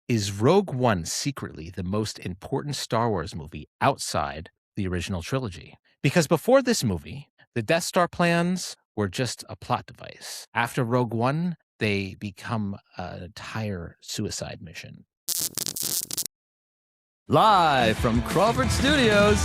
Is Rogue One secretly the most important Star Wars movie outside the original trilogy? Because before this movie, the Death Star plans were just a plot device. After Rogue One, they become an entire suicide mission. Live from Crawford Studios.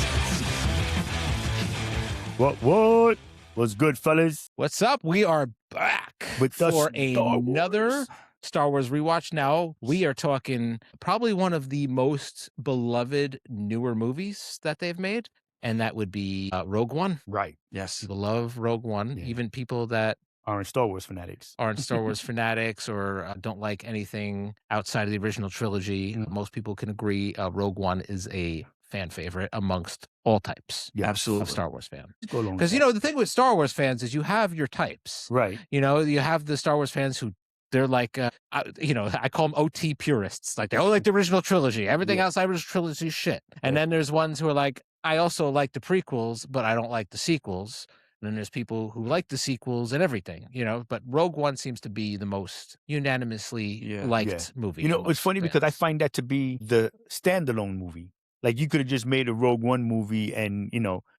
What? What's good, fellas? What's up? We are back With for another another Star Wars rewatch. Now we are talking probably one of the most beloved newer movies that they've made, and that would be Rogue One. Right. Yes. People love Rogue One, Yeah. even people that Aren't Star Wars fanatics. aren't Star Wars fanatics or don't like anything outside of the original trilogy. Mm. Most people can agree Rogue One is a fan favorite amongst all types Yeah, Absolutely. of Star Wars fans. Go along with Because, that. the thing with Star Wars fans is you have your types. Right. You have the Star Wars fans who they're like, I call them OT purists. Like, they only like the original trilogy. Everything outside of the original trilogy is shit. And then there's ones who are like, I also like the prequels, but I don't like the sequels. And then there's people who like the sequels and everything, But Rogue One seems to be the most unanimously liked movie. It's funny because I find that to be the standalone movie. Like, you could have just made a Rogue One movie and,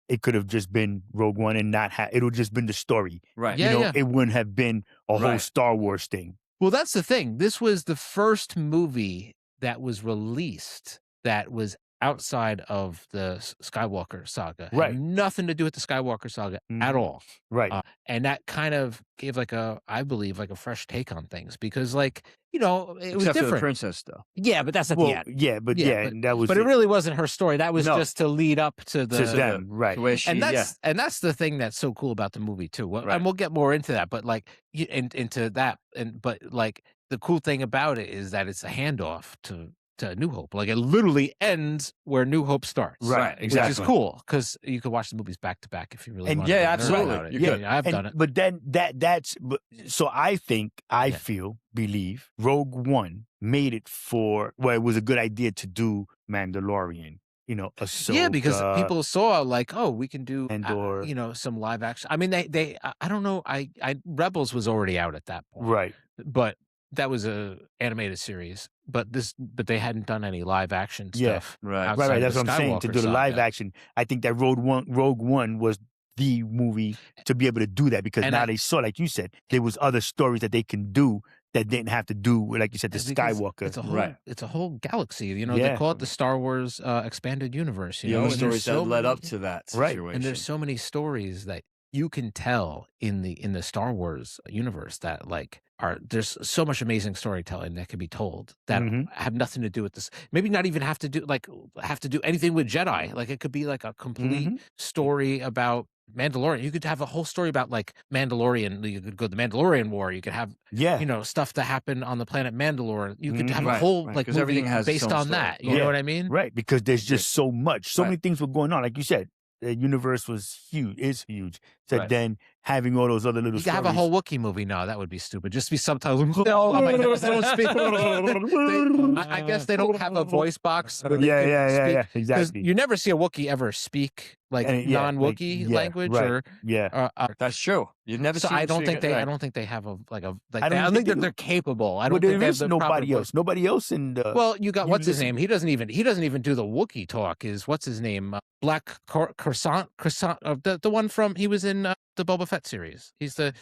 it could have just been Rogue One and not have, it would just been the story. Right. Yeah, It wouldn't have been a whole Right. Star Wars thing. Well, that's the thing. This was the first movie that was released that was outside of the Skywalker saga. Had Right. nothing to do with the Skywalker saga at all. Right. And that kind of gave I believe a fresh take on things because it was Except for the different. princess, though. Yeah, but that's at the end. That was But it really wasn't her story. That was No. just to lead up to the to them. Right. The way she, and that's the thing that's so cool about the movie too. Well, Right. and we'll get more into that, but into that, but the cool thing about it is that it's a handoff to New Hope. Like, it literally ends where New Hope starts. Right, Which exactly. is cool because you could watch the movies back to back if you really And want. yeah, to absolutely. About it. You Yeah, could. yeah, I've done it. But then so I think, believe Rogue One made it it was a good idea to do Mandalorian. Yeah, because people saw we can do Andor. some live action. I mean, they I don't know. Rebels was already out at that point, Right. but that was a animated series. But they hadn't done any live action Yeah. stuff. Right. outside Right. of That's the what I'm saying. To Skywalker do the live saga. action, I think that Rogue One was the movie to be able to do that because And now I- they saw, like you said, there was other stories that they can do that didn't have to do with, like you said, the Because Skywalker. It's a whole, Right. it's a whole galaxy. They Yeah. call it the Star Wars expanded universe. The other and there's stories so that led many- up to that Right. situation. And there's so many stories that you can tell in the Star Wars universe that there's so much amazing storytelling that can be told that Mhm. have nothing to do with this. Maybe not even have to do anything with Jedi. Like, it could be like a complete Mhm. story about Mandalorian. You could have a whole story about Mandalorian. You could go the Mandalorian War. You could have Yeah. stuff that happened on the planet Mandalore. You could have a Right, whole right, like 'cause movie everything has its based own on story. that. You Yeah. know what I mean? Right. Because there's just so much. So Right. many things were going on. Like you said, the universe was huge. Is huge. So Right. then having all those other little You could have stories. a whole Wookiee movie. No, that would be stupid. Just be subtitles. No, they don't speak. I guess they don't have a voice box. Where they can Yeah. speak. 'Cause Exactly. you never see a Wookiee ever speak non-Wookiee language right. or. Yeah. That's true. You've never So seen I don't them think speak it, I right. don't think they have I I don't don't think think that they they're capable. I Well, don't think there they have is the proper nobody voice. else. Nobody else in the. Well, you got you what's his listen- name? He doesn't even do the Wookiee talk. What's his name? Black Croissant. The one from he was in the Boba Fett series. He's Wait,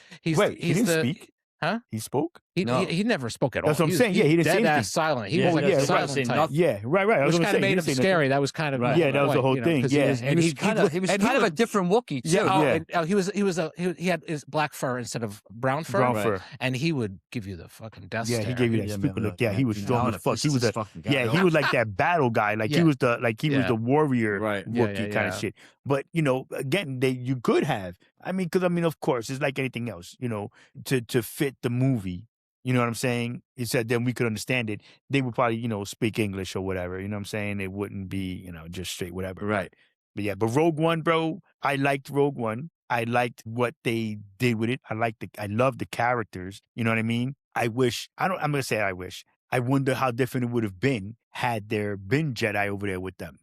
he he's didn't the speak. Huh? He spoke. No. he never spoke at all. That's what I'm He was- saying. Yeah, he didn't say dead ass anything. silent. He Yeah, was like yeah, a right. silent Say type. nothing. Yeah, right. I was Which gonna kind say, of made he him didn't say scary. nothing. That was kind of Right. Yeah, that was the whole thing. 'cause Yeah. And he was kind of a would- different Wookiee too. Yeah. He had his black fur instead of brown fur, Brown Right. fur. and he would give you the fucking death Yeah, stare. he gave you that Yeah, stupid man, look. Yeah, he was you strong know, as fuck. He was a fucking guy. he was like that battle guy. Like he Yeah. was the the warrior Right. Yeah, Wookiee yeah, kind yeah. of shit. But again, you could have. Because of course, it's like anything else. To fit the movie. You know what I'm saying? He said then we could understand it. They would probably speak English or whatever. You know what I'm saying? It wouldn't be just straight whatever. Right. But yeah, but Rogue One, bro, I liked Rogue One. I liked what they did with it. I love the characters. You know what I mean? I'm going to say I wish. I wonder how different it would have been had there been Jedi over there with them.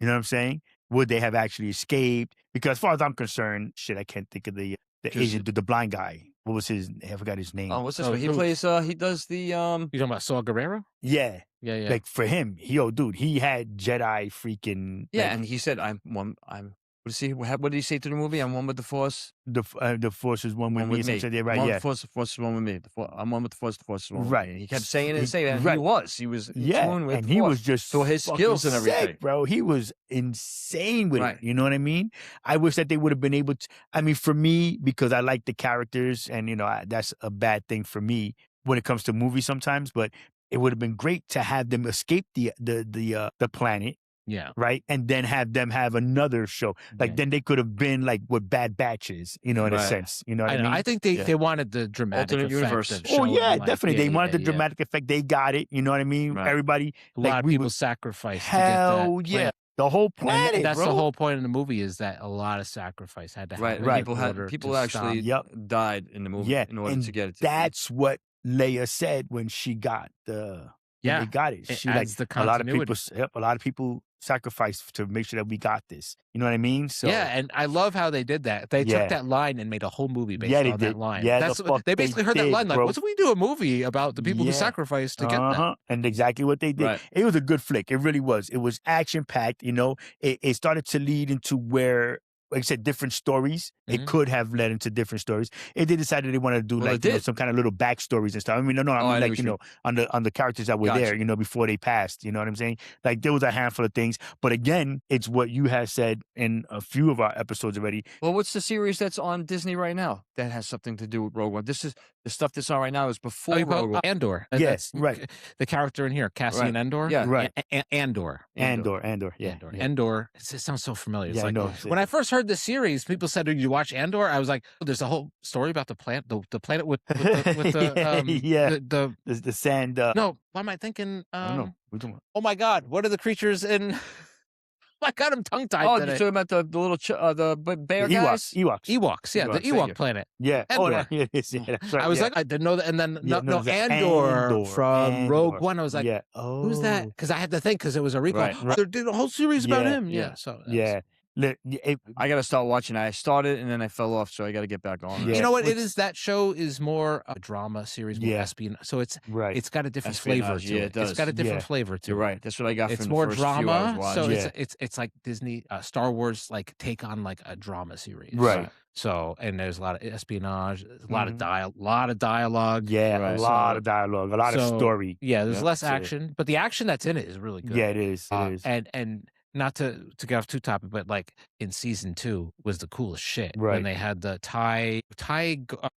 You know what I'm saying? Would they have actually escaped? Because as far as I'm concerned, I can't think of the Asian, the blind guy. what was his? I forgot his name. Oh, what's this? He plays. He does the. You talking about Saw Gerrera? Yeah. Yeah. Like for him, dude, he had Jedi freaking. Yeah, like, and he said, "I'm one. I'm." What is he? What did he say to the movie? I'm one with the Force. the Force is one with me. Said, yeah, right. One Yeah. with the Force is one with me. I'm one with the Force. The Force is one with Right. me. And he kept saying it and saying it. And Right. He was in Yeah, tune with and the he Force. was just so his skills and fucking everything, sick, bro. He was insane with Right. it. You know what I mean? I wish that they would have been able to. I mean, for me, because I like the characters, and that's a bad thing for me when it comes to movies sometimes. But it would have been great to have them escape the planet. Yeah. Right. And then have them have another show. Like then they could have been like with Bad Batches, in a sense. You know what I mean? I think they wanted the dramatic Alternate effect universe. of Oh showing, yeah, like, definitely. They wanted the yeah. dramatic effect. They got it. You know what I mean? Right. Everybody, A lot of people sacrificed to get hell that yeah. planet. The whole planet, And that's bro. the whole point of the movie, is that a lot of sacrifice had to happen. Right. in People order to actually stop. died in the movie in order to get it. That's what Leia said when she got when they got it. She adds the a lot of people. continuity. A lot of people sacrificed to make sure that we got this. You know what I mean? So yeah, and I love how they did that. They took that line and made a whole movie based on that line. Yeah, that's they basically heard that line like, "What if we do a movie about the people who sacrificed to get that?" And exactly what they did. Right. It was a good flick. It really was. It was action packed. It started to lead into where, like I said, different stories. It could have led into different stories. They decided they wanted to do some kind of little backstories and stuff. I mean, no, I mean, on the characters that were there, before they passed. You know what I'm saying? Like there was a handful of things, but again, it's what you have said in a few of our episodes already. Well, what's the series that's on Disney right now that has something to do with Rogue One? This is the stuff that's on right now is before Rogue One. Andor. Yes, right. The character in here, Cassian Andor. Yeah, right. Andor. Yeah. Andor. It sounds so familiar. It's I know. When I first heard the series, people said, "Did you watch Andor?" I was like, "There's a whole story about the planet, the planet with the the sand. No, what am I thinking? I don't know. Oh my God, what are the creatures in? I got him tongue tied. Oh, you're talking about the little the bear guys? Ewoks, yeah, the Ewok planet. Yeah. Andor. Oh, yeah, that's right. I was like, I didn't know that. And then Andor from Rogue One. I was like, who's that? Because I had to think, because it was a recall. Right. They did a whole series about him. Yeah. So I got to start watching. I started and then I fell off, so I got to get back on. Yeah. You know what it is? That show is more a drama series, more espionage. So it's got a different flavor to it. It's got a different flavor to it. You're right. That's what I got. It's from more the first few I was drama. watching. So it's like Disney, Star Wars, like take on like a drama series. Right. So, and there's a lot of espionage, a lot of dialogue. Yeah, a lot of dialogue, a lot of story. Yeah, there's less action, but the action that's in it is really good. Yeah, it is. It is. And not to get off too topic, but like in season 2 was the coolest shit. Right. When they had the TIE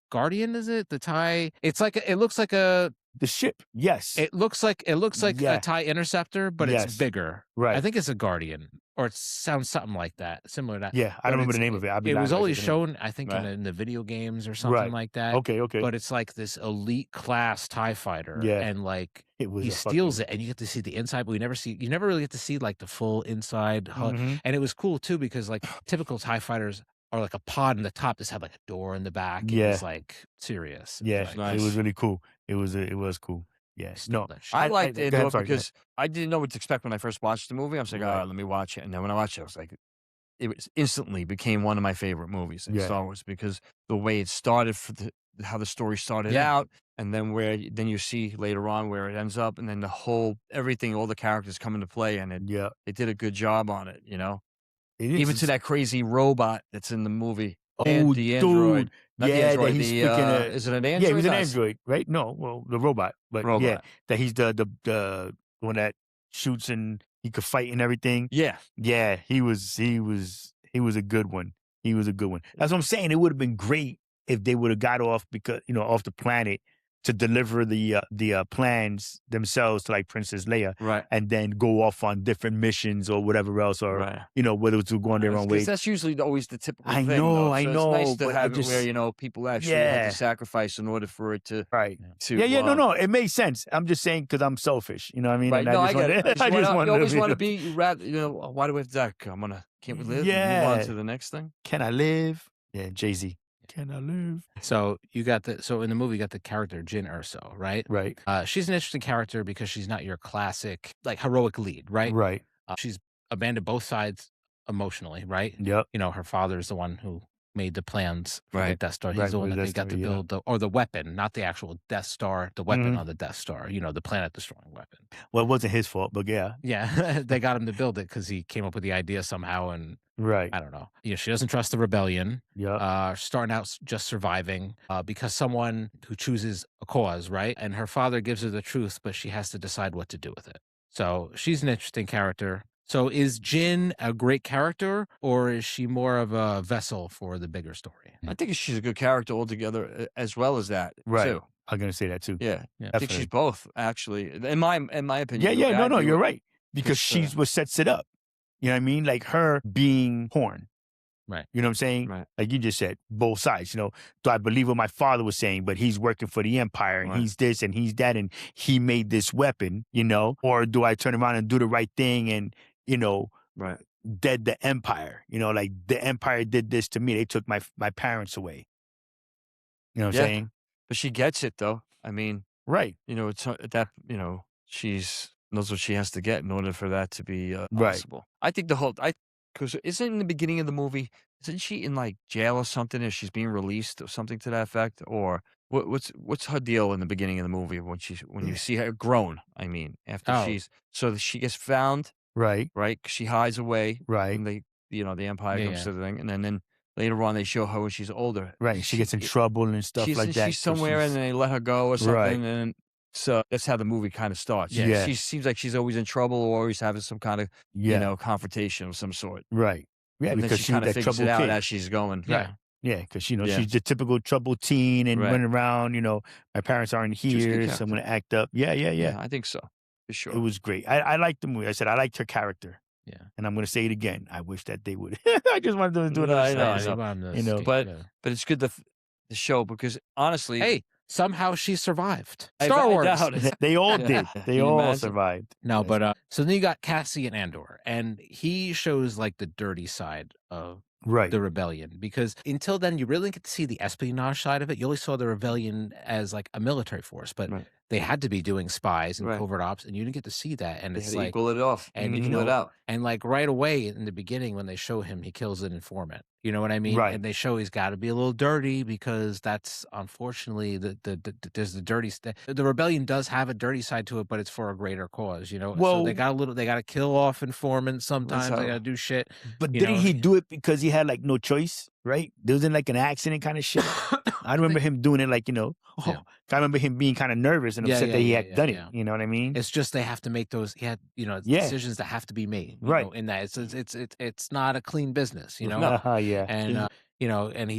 Guardian, is it? The TIE, it's like, it looks like the ship. Yes. It looks like a TIE Interceptor, but it's bigger. Right. I think it's a Guardian, or it sounds something like that, similar to that. Yeah, I don't remember the name of it. It was only shown, I think, in the video games or something like that. Okay. But it's like this elite class TIE fighter. Yeah. And like he steals it, and you get to see the inside, but you never really get to see like the full inside HUD. And it was cool too, because like typical TIE fighters are like a pod in the top. This had like a door in the back. It was like serious. Yeah, nice. It was really cool. It was cool. Yes. No, I liked Andor because I didn't know what to expect when I first watched the movie. I was like, all right, let me watch it. And then when I watched it, I was like, it instantly became one of my favorite movies in Star Wars, because the way it started, how the story started out, and then then you see later on where it ends up, and then everything, all the characters come into play, and they did a good job on it, Even to that crazy robot that's in the movie. Oh, the android. Dude. That he's is it an android? Yeah, he's an android, right? No, well, the robot. But that he's the one that shoots and he could fight and everything. Yeah. Yeah, he was a good one. He was a good one. That's what I'm saying. It would have been great if they would have got off off the planet to deliver the plans themselves to like Princess Leia, right? And then go off on different missions or whatever else, or whether it's going their own way. That's usually always the typical thing. I know. It's nice to have it where people actually have to sacrifice in order for it to No, it makes sense. I'm just saying because I'm selfish. You know what I mean? Right. And I get it. You always want to be. Why do we have that? Can't we live? Yeah. Move on to the next thing. Can I live? Yeah, Jay-Z. Can I live? So in the movie you got the character Jyn Erso, right? Right. She's an interesting character because she's not your classic like heroic lead, right? Right. She's abandoned both sides emotionally, right? Yep. Her father is the one who made the plans for the Right. Death Star. He's Right, the one for that the they Death got to Star, build, or the weapon, not the actual Death Star, the weapon on the Death Star, the planet-destroying weapon. Well, it wasn't his fault, but yeah. Yeah, they got him to build it because he came up with the idea somehow, and Right. I don't know. She doesn't trust the rebellion. Yeah. Starting out just surviving because someone who chooses a cause, right? And her father gives her the truth, but she has to decide what to do with it. So she's an interesting character. So is Jyn a great character, or is she more of a vessel for the bigger story? I think she's a good character altogether, as well as that Right. too. I'm gonna say that too. Yeah, Yeah. I think she's both actually. In my opinion. Yeah, I no, agree you're with- right. Because Just, she's what sets it up. You know what I mean? Like her being horn. Right. You know what I'm saying? Right. Like you just said, both sides. Do I believe what my father was saying, but he's working for the Empire and Right. he's this and he's that and he made this weapon, or do I turn around and do the right thing and, Right. dead the Empire? Like the Empire did this to me. They took my parents away. You know what I'm Yeah. saying? But she gets it though. I mean, Right. it's that she's knows what she has to get in order for that to be Right. possible. I think because isn't in the beginning of the movie, isn't she in like jail or something, if she's being released or something to that effect, or what's her deal in the beginning of the movie when you see her grown? I mean, after she gets found, Right. right? 'Cause she hides away, Right. and the Empire Yeah, comes yeah. to the thing, and then later on they show her when she's older. Right. She gets in trouble and stuff like that. She's somewhere, and they let her go or something, Right. and so that's how the movie kind of starts. Yeah. She seems like she's always in trouble or always having some kind of Yeah. confrontation of some sort. Right. Yeah, And then because she she kind was of that figures troubled it out kid. as she's going. Yeah. Yeah, because Yeah. she's the typical troubled teen and Right. running around. My parents aren't She was a good here, so I'm character. gonna act up. Yeah. I think so for sure. It was great. I liked the movie. I said I liked her character. Yeah. And I'm gonna say it again. I wish that they would. I just wanted them to do No, another I know, season. I know. But it's good the show, because honestly, Hey, somehow she survived. I Star Wars. doubt it. They all Yeah. did. Can They you all imagine? survived. No, Yes. but so then you got Cassian Andor, and he shows like the dirty side of Right. the rebellion, because until then you really didn't get to see the espionage side of it. You only saw the rebellion as like a military force, but Right. they had to be doing spies and Right. covert ops, and you didn't get to see that. And They it's had to like, equal it off and equal it out. and like right away in the beginning when they show him, he kills an informant. You know what I mean? Right. And they show he's got to be a little dirty, because that's unfortunately there's the dirty. The rebellion does have a dirty side to it, but it's for a greater cause. So Well- they got to kill off informants sometimes. They how- got to do shit. But you didn't know- he do it because he had like no choice? Right? There was in like an accident kind of shit. I remember him doing it like, Yeah. I remember him being kind of nervous and Yeah, upset yeah, that he yeah, had yeah, done yeah. it. You know what I mean? It's just they have to make those. He had, Yeah. decisions that have to be made. Right. In that it's not a clean business. Yeah. And and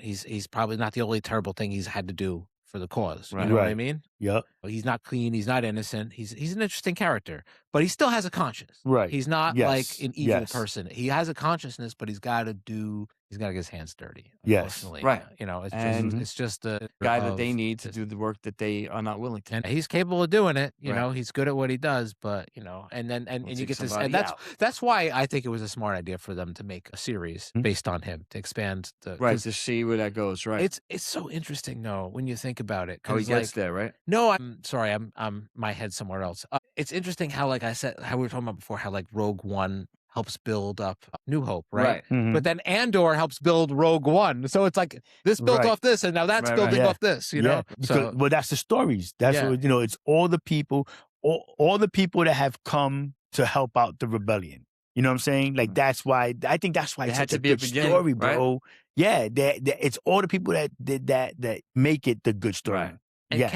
he's probably not the only terrible thing he's had to do for the cause. Right. You know what I Right. mean? Yep. He's not clean. He's not innocent. He's an interesting character, but he still has a conscience. Right. He's not Yes. like an evil Yes. person. He has a consciousness, but he's got to get his hands dirty. Yes. Unfortunately. Right. It's And just the Guy that they of need to this- do the work that they are not willing to. and he's capable of doing it. Right. He's good at what he does, but and then We'll you take get this, somebody and out. that's why I think it was a smart idea for them to make a series Mhm. based on him, to expand the Right, 'cause to see where that goes. Right. It's so interesting though when you think about it. How he 'cause, gets like, there, right? no, I'm sorry, I'm my head's somewhere else. It's interesting how, like I said, how we were talking about before, how like Rogue One helps build up New Hope, right? Mhm. But then Andor helps build Rogue One, so it's like this built Right. off this, and now that's Right, building right. off this. Yeah, because, well, that's the stories. That's Yeah. what it's all the people, all the people that have come to help out the rebellion. You know what I'm saying? Like that's why I think that's why It it's had such to a be a good beginning, story, right? bro. Yeah, it's all the people that did that make it the good story. Right. And Yeah.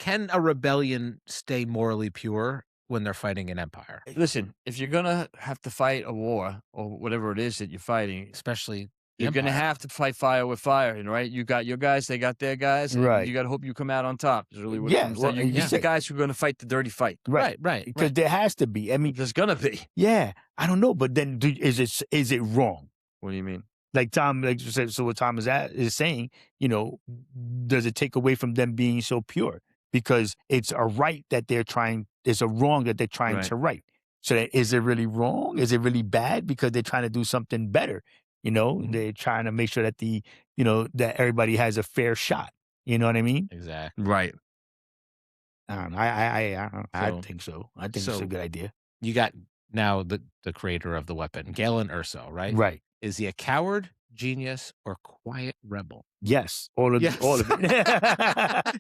can a rebellion stay morally pure when they're fighting an empire, Listen, if you're gonna have to fight a war or whatever it is that you're fighting, especially the you're gonna Empire? have to fight fire with fire, and right? You got your guys, they got their guys, and Right. you got to hope you come out on top. Is really what it Yeah, comes well, down. You yeah. the guys who are gonna fight the dirty fight. Right. right, Because there has to be. I mean, There's gonna be. yeah, I don't know, but then is it wrong? What do you mean? Like Tom, like you said, so what Tom is saying, does it take away from them being so pure? Because it's a right that they're trying, it's a wrong that they're trying Right. to right. So is it really wrong? Is it really bad? Because they're trying to do something better. Mhm. They're trying to make sure that that everybody has a fair shot. You know what I mean? Exactly. Right. I don't know. I So- think so. I think it's so- a good idea. You got now the creator of the weapon, Galen Erso, right? Right. Is he a coward genius, or quiet rebel? Yes, all of it.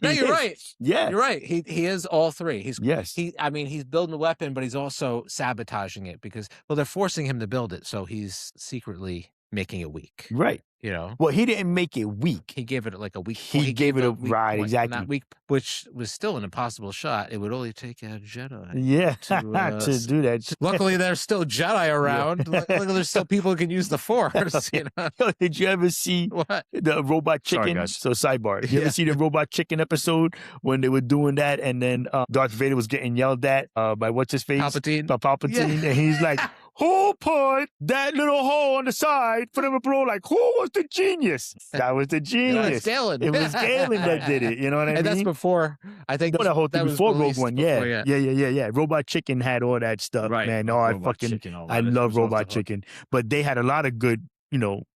No, you're right. Yeah, you're right. He is all three. He's yes. I mean, he's building a weapon, but he's also sabotaging it because they're forcing him to build it, so he's secretly making it weak. Right. You know, Well, he didn't make it weak. he gave it like a weak. He gave it a weak right, point, exactly. not weak, which was still an impossible shot. It would only take a Jedi. Yeah, to do that. Luckily, there's still Jedi around. Luckily, there's still people who can use the Force. You know? Yo, did you ever see What? the Robot Chicken? Sorry, guys. So sidebar. You ever see the Robot Chicken episode when they were doing that, and then Darth Vader was getting yelled at by what's his face? Palpatine. By Palpatine, Yeah. and he's like, "Who put that little hole on the side for them to blow? Like, who was the genius? That was the It's genius. Galen. It was Galen that did it. You know what I mean? And that's before, I think. No, that whole thing was before Rogue released One. before, Yeah. Robot Chicken had all that stuff, Right. man. Oh, I Robot fucking, Chicken, all I that. love It was off Robot the hook. Chicken. But they had a lot of good,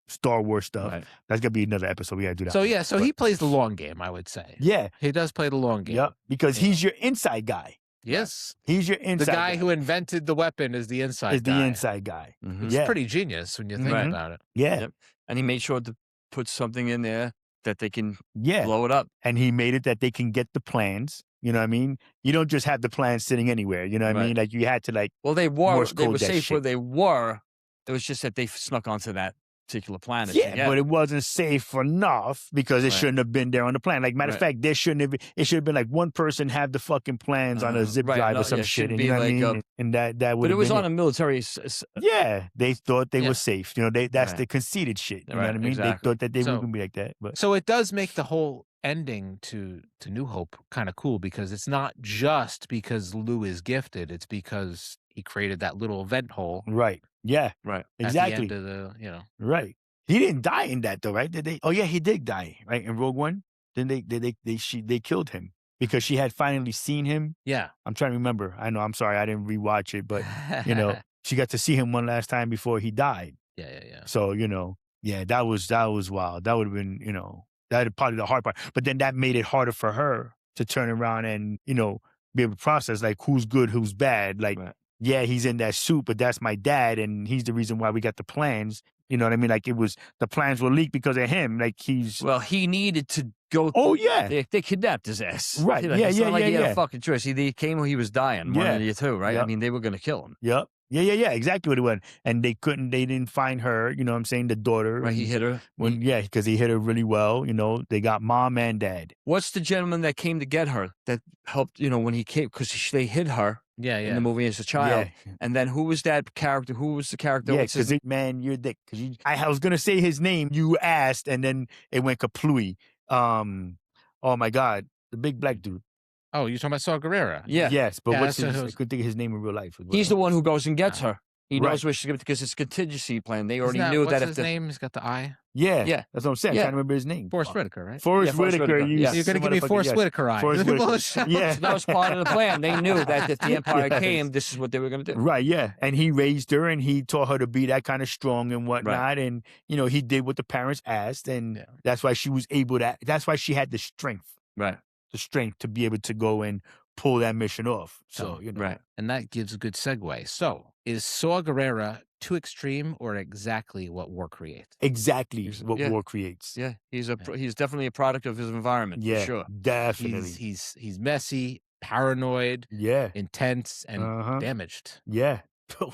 Star Wars stuff. Right. That's gonna be another episode. We gotta do that. So he plays the long game, I would say. Yeah. He does play the long game. Yep. Because he's your inside guy. Yes. He's your The inside guy who invented the weapon is the inside guy. the inside guy. Mhm. It's Yeah. pretty genius when you think Mhm. about it. Yeah. Yep. And he made sure to put something in there that they can Yeah. blow it up. And he made it that they can get the plans. You know what I mean? You don't just have the plans sitting anywhere. You know what I Right. mean? Like you had to Well, they Morse were code that safe where shit. they were. It was just that they snuck onto that particular planet. Yeah, but it wasn't safe enough because it Right. shouldn't have been there on the plan. Like matter of fact, there shouldn't have. It should have been like one person have the fucking plans on a zip right, drive no, or some yeah, shit. shouldn't And be you know what I like mean? And that would. But it was been on a military. Yeah, they thought they Yeah. were safe. That's Right. the conceited shit. You know Right, what I mean? exactly. They thought that they So- were gonna be like that. But So it does make the whole ending to New Hope kind of cool because it's not just because Lou is gifted, it's because he created that little vent hole right, yeah, Right. exactly, at the end of the, right. He didn't die in that though, right? Did they? Oh yeah, he did die, right? In Rogue One, then they killed him because she had finally seen him. Yeah. I'm trying to remember. I know. I'm sorry, I didn't rewatch it, but she got to see him one last time before he died. Yeah. So yeah, that was wild. That would have been that probably the hard part. But then that made it harder for her to turn around and be able to process like who's good, who's bad. Like yeah, he's in that suit, but that's my dad, and he's the reason why we got the plans. You know what I mean? Like the plans were leaked because of him. Like Well, he needed to go. Oh yeah. They kidnapped his ass. Right. It's Yeah, not like he had yeah. a fucking choice. He came when he was dying. One Yeah. of the two, right? I Yep. mean, they were going to kill him. Yep. Yeah. Exactly what it was. And they didn't find her, you know what I'm saying, the daughter. Right. He hit her. Because he hit her really well. They got mom and dad. What's the gentleman that came to get her that helped, when he came, because they hid her in the movie as a child. Yeah. And then who was that character? Who was the character? Yeah, What's his- because man, you're dick. I was gonna say his name. You asked, and then it went kaplooey. Oh my God, the big black dude. Oh, you're talking about Saw Gerrera? Yeah. Yes, but Yeah, what's that's his? who- I couldn't think of his name in real life. He's the one who goes and gets her. He Right. knows where she's going because it's a contingency plan. They already Isn't knew what's that if his the name? He's got the eye. Yeah, Yeah. that's what I'm saying. I'm Yeah. trying to remember his name. Forrest Whitaker, right? Forrest Yeah, Forrest Whitaker. Whitaker, You yeah. You're going to give me motherfucker, Forrest yes. Whitaker eye. Forrest Whitaker. Bullshit. Yeah. that was part of the plan. They knew that if the Empire Yes. came, this is what they were going to do. Right, yeah. And he raised her and he taught her to be that kind of strong and whatnot. And, he did what the parents asked. And Yeah. that's why she was able to, that's why she had the strength Right. to be able to go and pull that mission off. So, Right. And that gives a good segue. So, is Saw Gerrera too extreme or exactly what war creates? Exactly what Yeah. war creates. Yeah. He's definitely a product of his environment. Yeah, For sure. definitely. He's messy, paranoid, Yeah. intense, and Uh-huh. damaged. Yeah.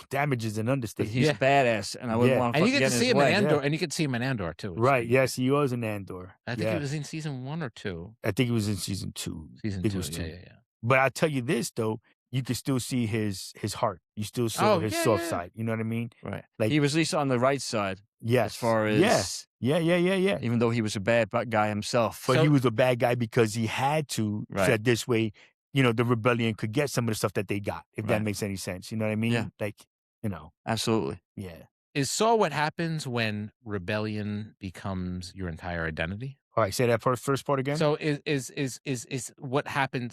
Damage is an But understatement. he's Yeah. a badass, and I wouldn't Yeah. want to And you fucking get get to in see his him in way. Andor, and you get to see him in Andor too. which is Right. pretty Yes, he was in Andor. I think yeah. he was in season 1 or 2. I think he was in season 2. Season I think 2. it was 2. Yeah. But I'll tell you this though, you can still see his heart. You still saw Oh, his yeah, soft yeah. side. You know what I mean? Right. Like- He was at least on the right side, Yes. as far as Yeah. even though he was a bad guy himself. But So- he was a bad guy because he had to, Right. so that this way, the rebellion could get some of the stuff that they got, if that Right. makes any sense. You know what I mean? Yeah. Like, Absolutely. yeah. Is Saw what happens when rebellion becomes your entire identity? All right, say that first part again. So is what happened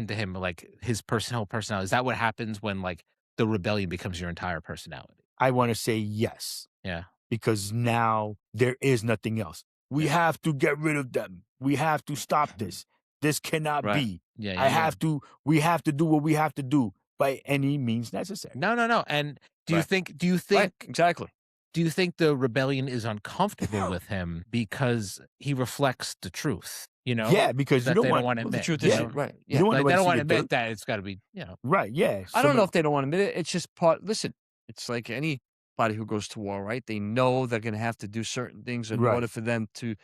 to him, like his whole personality? Is that what happens when like the rebellion becomes your entire personality? I want to say yes. Yeah. Because now there is nothing else. We have to get rid of them. We have to stop this. This cannot Right. be. Yeah. We have to do what we have to do by any means necessary. No. And do you Right. think Right. Exactly. do you think the rebellion is uncomfortable with him because he reflects the truth? You know, Yeah, because that you they don't don't want want to admit. The truth you is, know? right? you Yeah. don't want Like, they nobody don't to want see to the admit dirt. that it's got to be, you know. Right, yeah. I don't know if they don't want to admit it. It's just part. Listen, it's like anybody who goes to war, right? They know they're going to have to do certain things in Right. order for them to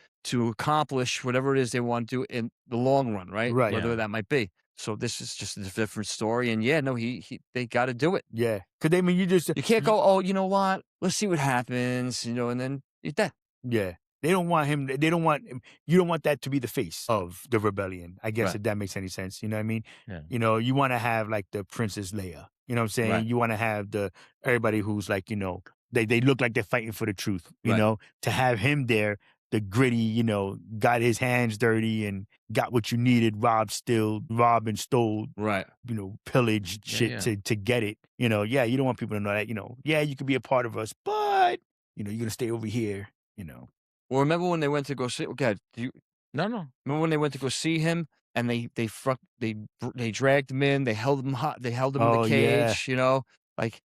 accomplish whatever it is they want to do in the long run, right? Right. Whatever Yeah. that might be. So this is just a different story. And yeah, no, they got to do it. Yeah. Because, I mean, you just... You can't go, oh, you know what? Let's see what happens, and then you're dead. Yeah. They don't want him... They don't want... You don't want that to be the face of the rebellion, I guess, Right. if that makes any sense. You know what I mean? Yeah. You know, you want to have, like, the Princess Leia. You know what I'm saying? Right. You want to have everybody who's, like, you know, they look like they're fighting for the truth, you Right. know? To have him there, the gritty, you know, got his hands dirty and got what you needed, robbed and stole, Right. you know, pillaged shit to get it. You know, yeah, you don't want people to know that, you know, yeah, you could be a part of us, but, you know, you're going to stay over here, you know. Well, remember when they went to go see? Okay, No. remember when they went to go see him and they dragged him in, they held him hot, they held him in Oh, the yeah. cage, you know, like,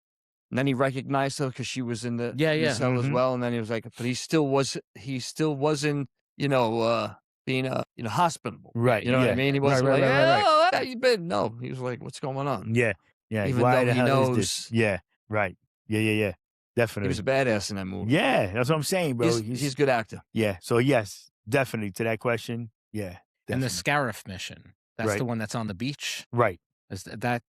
and then he recognized her because she was in the cell as Mhm. well, and then he was like, but he still wasn't, being hospitable, Right, You know what I yeah. mean? He Right, wasn't right, like, right, right, right. oh, how you been? No, he was like, what's going on? Yeah, yeah. Even Why though the he hell is knows this? Yeah, right. Yeah. he Definitely. was a badass in that movie. Yeah, that's what I'm saying, bro. He's a good actor. Yeah, so yes, definitely to that question. Yeah, And the definitely. Scarif mission. That's Right. the one that's on the beach. Right.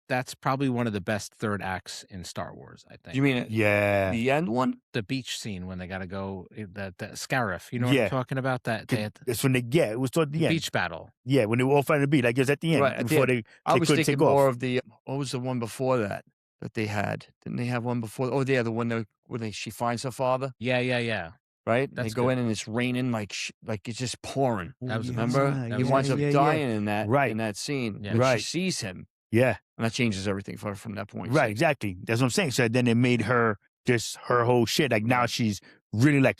That's probably one of the best third acts in Star Wars, I think. You mean Yeah. the end one? The beach scene when they got to go, the Scarif. You know what Yeah. I'm talking about? That they had That's when it was toward the the end. beach battle. Yeah, when they were all fighting the beat, like it was at the end Right, at the before end. they I was couldn't thinking take more off. of the what was the one before that they had? Didn't they have one before? Oh, yeah, the one when she finds her father, Yeah. right? They That's go good. in and it's raining like it's just pouring. That was Remember, That he was winds up amazing. dying in that Right. in that scene. Yeah. When Right. she sees him, Yeah, and that changes everything from that point. right, See? exactly. That's what I'm saying. So then it made her just her whole shit. Like now Right. she's really like,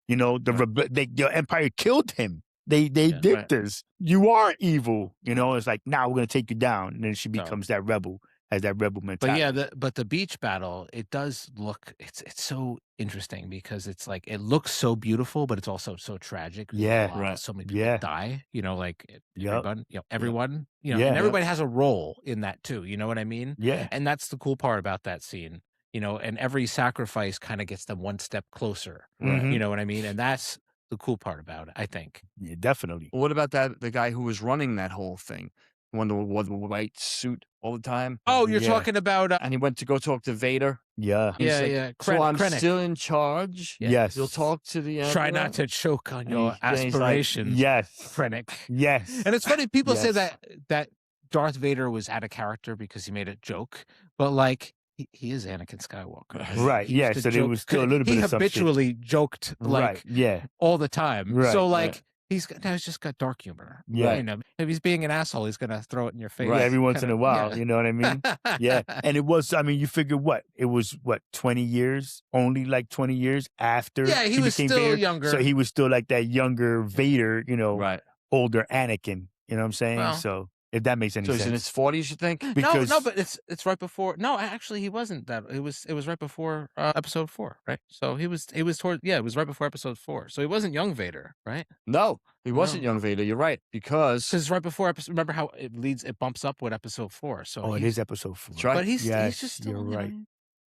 you know, the Empire killed him. They did right. this. You are evil. You know, it's like now we're gonna take you down, and then she So- becomes that rebel, has that rebel But mentality. yeah, the beach battle, it does look it's so interesting because it's like it looks so beautiful, but it's also so tragic. Yeah. Right. So many people Yeah. die. You know, like Yup. everyone. You know, Yeah. and everybody has a role in that too. You know what I mean? Yeah. And that's the cool part about that scene. You know, and every sacrifice kind of gets them one step closer. Right. You know what I mean? And that's the cool part about it, I think. Yeah, definitely. What about the guy who was running that whole thing? One that wore the white suit all the time. Oh, you're Yeah. talking about And he went to go talk to Vader. Yeah. He's like, yeah. So I'm Krennic. still in charge. Yeah. Yes. You'll talk to the Try Emperor? not to choke on your he's like, aspirations, Yes. Krennic. Yes. And it's funny, people say Yes. that Darth Vader was out of character because he made a joke, but like he is Anakin Skywalker. Right. He used Yeah. to So there joke- was still a little bit he of some shit. habitually joked like Right. Yeah. all the time. Right, So like right. he's just got dark humor. Yeah. You know, if he's being an asshole, he's gonna throw it in your face. Yeah, every once in a while, yeah. you know what I mean? Yeah. And it was, I mean, you figure what? It was 20 years? Only like 20 years after Yeah, he was became still Vader. younger. So he was still like that younger Vader, you know, Right. older Anakin. You know what I'm saying? Well- So if that makes any So he's in sense. his 40s, you think? Because No, but it's right before. No, actually, he wasn't that. It was right before episode 4, right? So he was toward. Yeah, it was right before episode 4. So he wasn't young Vader, right? No, he wasn't No. young Vader. You're right. Because Because right before episode. Remember how it bumps up with episode 4. So Oh, it he's- is episode 4. That's right. But he's Yes, just still, you're you right. know,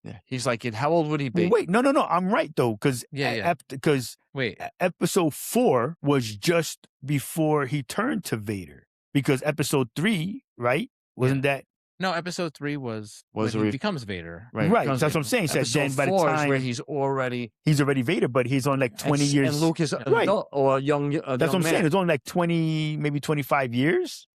yeah, he's like, how old would he be? Well, wait, no, I'm right though, because Yeah. Wait, episode 4 was just before he turned to Vader. Because episode 3, right? Wasn't that no, episode 3 was Was when he re- becomes Vader. right? becomes That's what I'm Vader. saying. So Episode then by the 4 is where time he's already he's already Vader, but he's on like 20 years. and Luke is Right. adult or a young. That's what I'm saying. It's only like 20, maybe 25 years.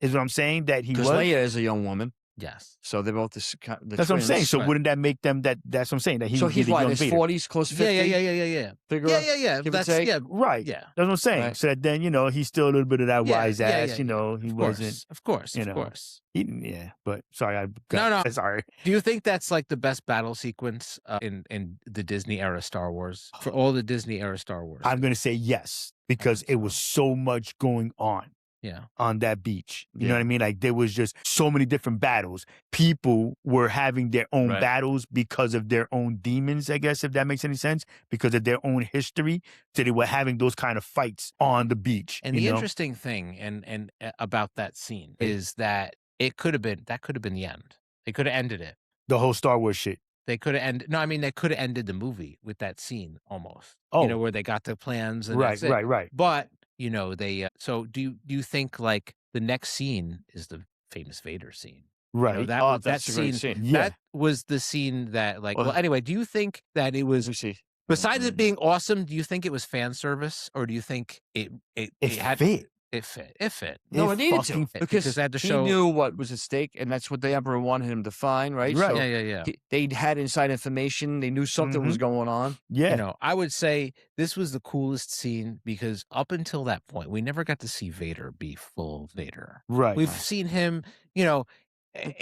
Is what I'm saying that he was. Because Leia is a young woman, Yes. so they're both the That's what I'm saying. So right. wouldn't that make them that? That's what I'm saying. That he So would be he's the what, young his Vader. 40s, close to 50? Yeah. Figure Yeah. give or That's take? Right. Yeah. That's what I'm saying. Right. So that then, you know, he's still a little bit of that Yeah, wise yeah, ass, yeah, you know, he Of wasn't. course. Of course. you Of know. course. Yeah. But sorry, I No. sorry. Do you think that's like the best battle sequence in the Disney era Star Wars for all the Disney era Star Wars? I'm gonna say yes because think it was so much going on. on that beach. You know Yeah. what I mean? Like there was just so many different battles. People were having their own Right. battles because of their own demons, I guess, if that makes any sense, because of their own history. So they were having those kind of fights on the beach. And the interesting thing and about that scene is that it could have been the end. They could have ended it. The whole Star Wars shit. They could have ended. No, I mean they could have ended the movie with that scene almost. Oh, you know, where they got the plans and right, that's it. right. But you know, they. So do you think like the next scene is the famous Vader scene? Right. You know, that's a great scene. Yeah. That was the scene that like. Well, Well, anyway, do you think that it was? Let me see. Besides it being awesome, do you think it was fan service, or do you think it had fit? It fit. No, it needed fucking to fit, because they had to he show. knew what was at stake, and that's what the Emperor wanted him to find, right? Right. So Yeah. they had inside information. They knew something was going on. Yeah. You know, I would say this was the coolest scene because up until that point, we never got to see Vader be full Vader. Right. We've seen him, you know,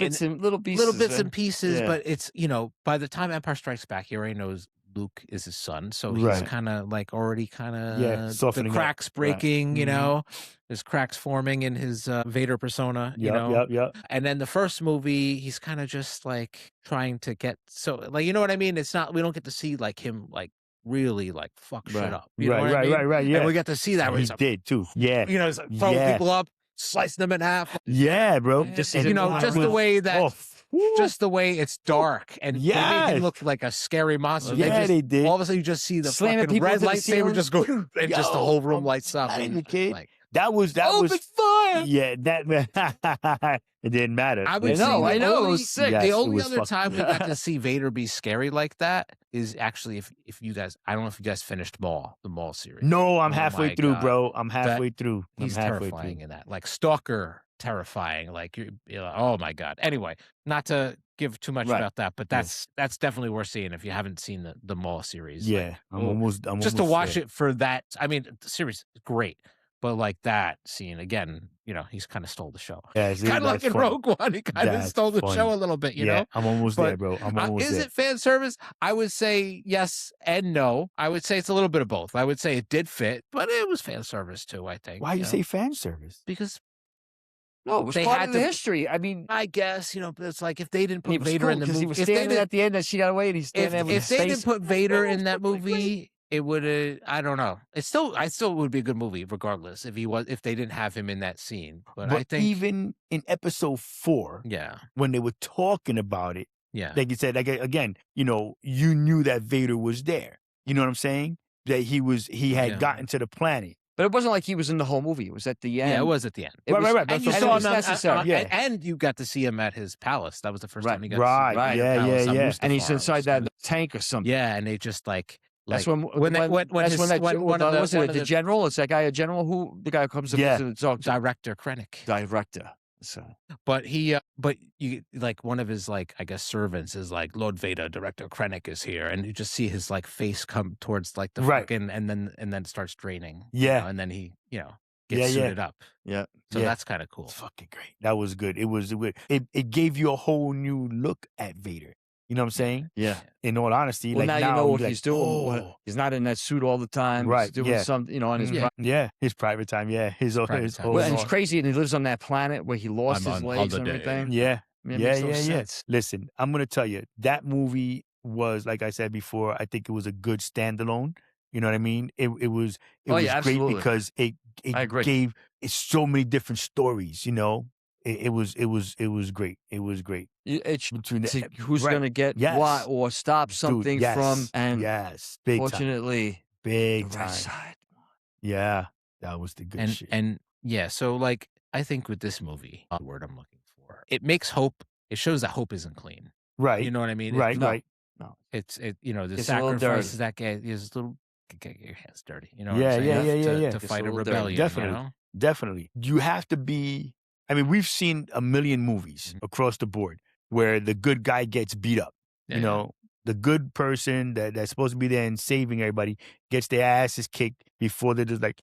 Little bits and pieces, Yeah. but it's, you know, by the time Empire Strikes Back, he already knows Luke is his son. So he's Right. kind of like already kind of the softening up. cracks breaking, you Mhm. know, there's cracks forming in his Vader persona, you know. Yep. And then the first movie, he's kind of just like trying to get so like, you know what I mean? It's not, we don't get to see like him like really like fuck shit Right. up. You know what I mean? Right. Yeah. And we get to see that where He he's like, did too. Yeah. you know, he's like throwing Yeah. people up, slicing them in half. Yeah, bro. Just And You know, it just the was- way that oh, whew. just the way it's dark and they made Yes. him look like a scary monster. Yeah, they did. All of a sudden you just see the Slamming fucking people red into the lightsaber ceiling. just go and just the Yo, whole room I'm lights up. telling And you, kid. like, That was Open fire! yeah, that it didn't matter. I would Listen, say the I know, it only- was sick. Yes, the it only was other fucking- time we got to see Vader be scary like that is actually if you guys, I don't know if you guys finished the Maul series. No, I'm Oh halfway my through, God. bro. I'm halfway through. He's I'm halfway terrifying through. in that, like Stalker, terrifying. Like you're like, oh my God. Anyway, not to give too much Right. about that, but that's definitely worth seeing if you haven't seen the Maul series. Yeah, Like, I'm well, almost just to watch there. it for that. I mean, the series is great, but like that scene again, you know, he's kind of stole the show. Yeah, Kind of like in Rogue One, he kind of That's stole the funny. show a little bit, you know. I'm almost But, there, bro. I'm almost Is there. it fan service? I would say yes and no. I would say it's a little bit of both. I would say it did fit, but it was fan service too, I think. Why you know? say fan service? Because No, it was They part had of the to- history. I mean, I guess, you know, it's like if they didn't he put was Vader cool in the because movie, he was if they standing didn't, at the end and she got away and he's standing there with if his they face. didn't put Vader in that movie, it would have. I don't know. I still would be a good movie regardless if they didn't have him in that scene. But I think even in episode 4, yeah, when they were talking about it, yeah, like you said, like again, you know, you knew that Vader was there. You know what I'm saying? That he had Yeah. gotten to the planet. But it wasn't like he was in the whole movie. It was at the end. yeah, it was at the end. It Right, was- right. And That's you what and I'm it saw was him necessary. Yeah. and you got to see him at his palace. That was the first Right, time you got to right, see him. right. Yeah, Palace on yeah. Mustafar. And he's inside So- that tank or something. Yeah, and they just like That's like, when that's one of the, was one it of the general? It's that guy a general who the guy who comes to Yeah. visit and talk to director Krennic. director. So But but you like one of his like I guess servants is like Lord Vader, Director Krennic is here, and you just see his like face come towards like the Right. fucking and then it starts draining. Yeah. and then he gets Yeah. suited up. yeah, So Yeah. that's kind of cool. It's fucking great. That was good. It gave you a whole new look at Vader. You know what I'm saying? yeah. In all honesty, Well, like now you know what you're he's like, doing. what- oh. He's not in that suit all the time. Right, He's doing yeah. something, on his. Yeah. Yeah, his private time. Yeah, his Private his time. whole. Well, and it's crazy, and he lives on that planet where he lost I'm his on legs other and day. everything. Yeah, I mean, it yeah, makes no yeah. sense. Listen, I'm gonna tell you that movie was, like I said before, I think it was a good standalone. You know what I mean? It was Oh, yeah, great absolutely. because it I agree. gave it so many different stories. You know, it was great. It was great. It's Between the, to who's right. going to get Yes. what or stop something Dude, yes, from, and yes, big time, fortunately, big the time. right side. Yeah, that was the good shit. And yeah, so like I think with this movie, the word I'm looking for, it makes hope. It shows that hope isn't clean. right, You know what I mean? right, no. right. It's the It's a little sacrifices that guy is a little get your hands dirty. You know what Yeah, I'm saying? yeah, To It's a fight a little dirty. rebellion. Definitely. You know? Definitely. You have to be, I mean, we've seen a million movies across the board where the good guy gets beat up. Yeah, You know, the good person that's supposed to be there and saving everybody gets their asses kicked before they're just like,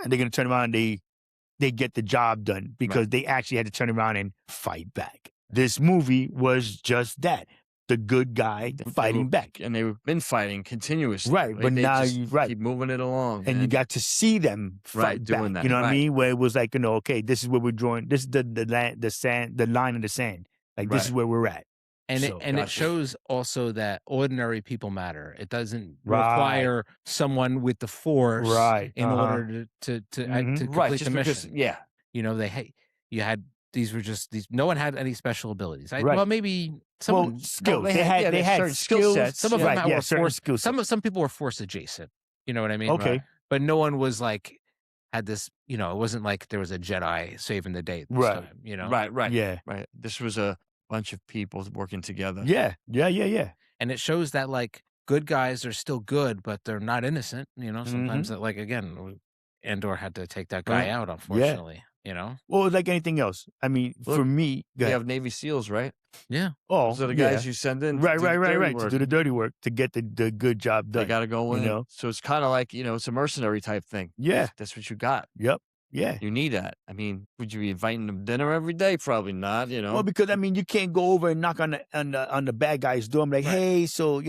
and they're going to turn around and they get the job done because they actually had to turn around and fight back. This movie was just that. the good guy fighting back. And they've been fighting continuously. Right, but they now just you right. keep moving it along. And you got to see them fight doing back. that. You know what I Right. mean? Where it was like, okay, this is where we're drawing. This is the line in the sand. Like this is where we're at. And So, it shows also that ordinary people matter. It doesn't require someone with the Force in order to complete the mission. Yeah, you know, you had these were just these. No one had any special abilities. Right. Well, maybe some skills. They had certain skill sets. Some of them were Force. Some people were Force adjacent. You know what I mean? Okay. Right. But no one was like had this. You know, it wasn't like there was a Jedi saving the day this time. You know? Right. Yeah. Right. This was a bunch of people working together. Yeah. And it shows that like good guys are still good, but they're not innocent. You know, sometimes that like again, Andor had to take that guy out, unfortunately. You know, well, like anything else. I mean, for me, they have Navy SEAls, right? Yeah. Oh, so the guys you send in, right, to do the dirty work to get the good job done. They got to go in. You know? So it's kind of like it's a mercenary type thing. Yeah, that's what you got. Yep. Yeah. You need that. I mean, would you be inviting them dinner every day? Probably not, Well, because I mean, you can't go over and knock on the bad guy's door and be like, hey, so,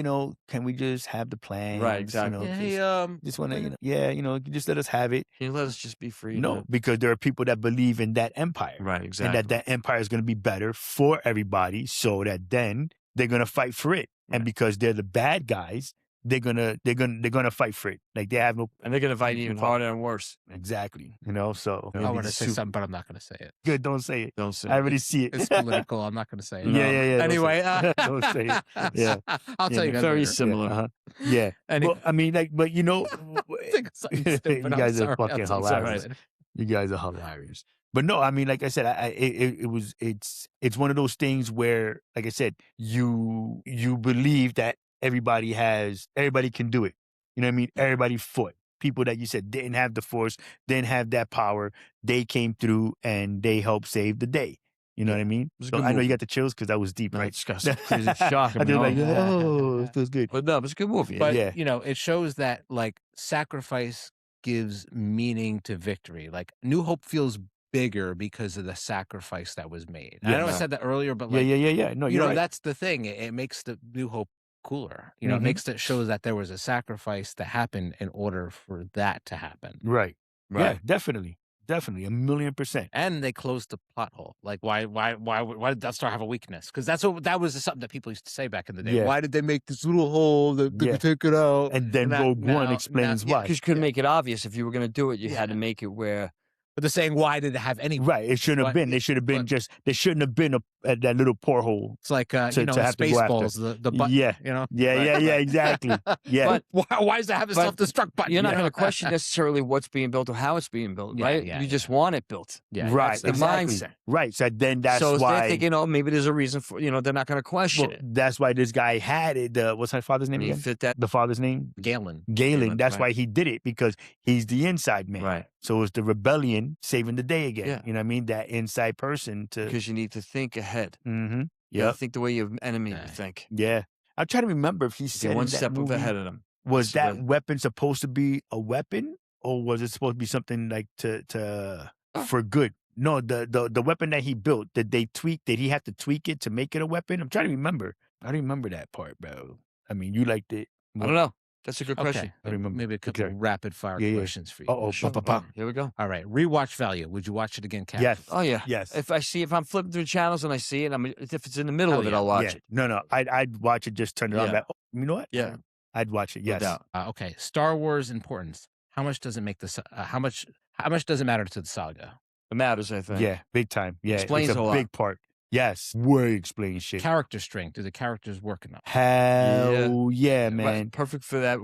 can we just have the plan? Right, exactly. Just want to, just let us have it. Can you let us just be free? No, because there are people that believe in that empire. Right, exactly. And that empire is going to be better for everybody so that then they're going to fight for it. Right. And because they're the bad guys, they're gonna fight for it. Like they have no, and they're gonna fight even harder and worse. Exactly. So I want to say something, but I'm not gonna say it. Good, don't say it. Don't say it. I already see it. It's political. I'm not gonna say it. Yeah. Anyway, don't say it. Yeah, I'll tell you guys. Very later. similar. Yeah. Well, I mean, but you guys are fucking hilarious. You guys are hilarious. But no, I mean, like I said, it's one of those things where, like I said, you believe that everybody can do it. You know what I mean? Everybody fought. People that you said didn't have the Force, didn't have that power. They came through and they helped save the day. You know what I mean? So I know you got the chills because that was deep, right? It's got some crazy shock. I did like, it feels good. But no, it's a good movie. But it shows that like sacrifice gives meaning to victory. Like New Hope feels bigger because of the sacrifice that was made. I know I said that earlier, but like, yeah. No, you're right. That's the thing. It makes the New Hope cooler. It makes it shows that there was a sacrifice that happened in order for that to happen. Right. Yeah, definitely, 1,000,000%. And they closed the plot hole. Like, why did Death Star have a weakness? Because that was something that people used to say back in the day. Yeah. Why did they make this little hole that they could take it out? And then Rogue One explains why. Because you couldn't make it obvious. If you were going to do it, you had to make it where. But they're saying, why did it have any? Right. It shouldn't have been. They should have been they shouldn't have been that little porthole. It's like, Spaceballs, the button. Yeah. Yeah, exactly. Yeah. But why does it have a self-destruct button? You're not going to question necessarily what's being built or how it's being built, right? You just want it built. Yeah. Right. That's the mindset. Right. So then that's why. So they're thinking, maybe there's a reason for, they're not going to question it. That's why this guy had it. What's her father's name again? Fit that. The father's name? Galen. That's why he did it, because he's the inside man. Right. So it's the rebellion saving the day again. Yeah. You know what I mean? That inside person to. Because you need to think ahead. Mm-hmm. Yeah. Think the way your enemy would think. Yeah. I'm trying to remember if he said one step ahead of them. Was that weapon supposed to be a weapon, or was it supposed to be something like for good? No, the weapon that he built, did he have to tweak it to make it a weapon? I'm trying to remember. I don't remember that part, bro. I mean, you liked it. I don't know. That's a good question. I remember. Maybe a couple rapid fire questions for you. Oh, sure. Here we go. All right. Rewatch value. Would you watch it again, Cap? Yes. Oh yeah. Yes. If I'm flipping through channels and I see it, if it's in the middle of it, I'll watch it. No. I'd watch it. Just turn it on. Like, you know what? Yeah. I'd watch it. Yes. No doubt. Okay. Star Wars importance. How much does it make this? How much does it matter to the saga? It matters, I think. Yeah. Big time. Yeah. Explains it's a big part. Yes, way explains shit. Character strength. Do the characters work enough? Hell yeah, man. Right. Perfect for that.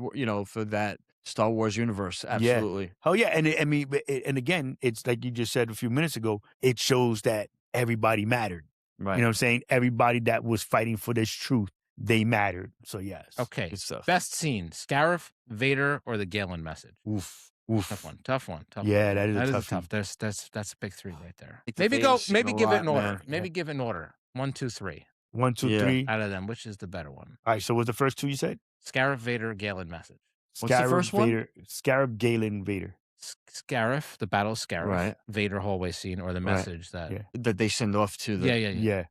For that Star Wars universe. Absolutely. Yeah. Oh yeah, and and again, it's like you just said a few minutes ago. It shows that everybody mattered. Right. You know what I'm saying? Everybody that was fighting for this truth, they mattered. So yes. Okay. Good stuff. Best scene: Scarif, Vader, or the Galen message? Oof. Tough one. Yeah, that is tough. That's a big three right there. Maybe Give it in order. Man. Maybe give it in order. 1, 2, 3. 1, 2, 3. Out of them, which is the better one? All right. So what's the first two you said? Scarif, Vader, Galen message. What's the first one? Vader, Scarif, Galen, Vader. Scarif, the Battle of Scarif. Right. Vader hallway scene, or the message that they send off to the. Yeah.